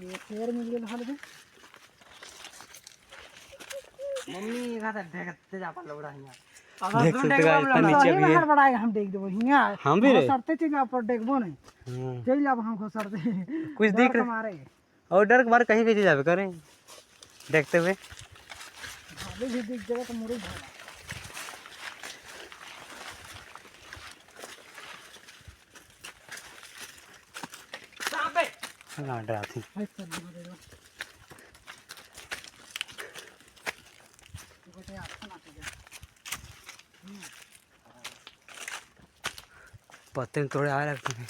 ये शेर मिल गया हाल में मम्मी का तो देखते जा पर लौड़ा हियां देख सकते गाइस पर नीचे भी है। बड़ा हम देख देबो हियां हम भी रे सरते चीज पर देखबो नहीं हाँ। चल जाब हम सरते कुछ दिख रहा मारे और डर के मारे कहीं कहीं जावे करें देखते हुए भाभी भी दिख जाएगा तो मुड़ी भागा हाँ डराती अच्छा दे दो गोटे आठ ना पत्ते में थोड़े आ लगते हैं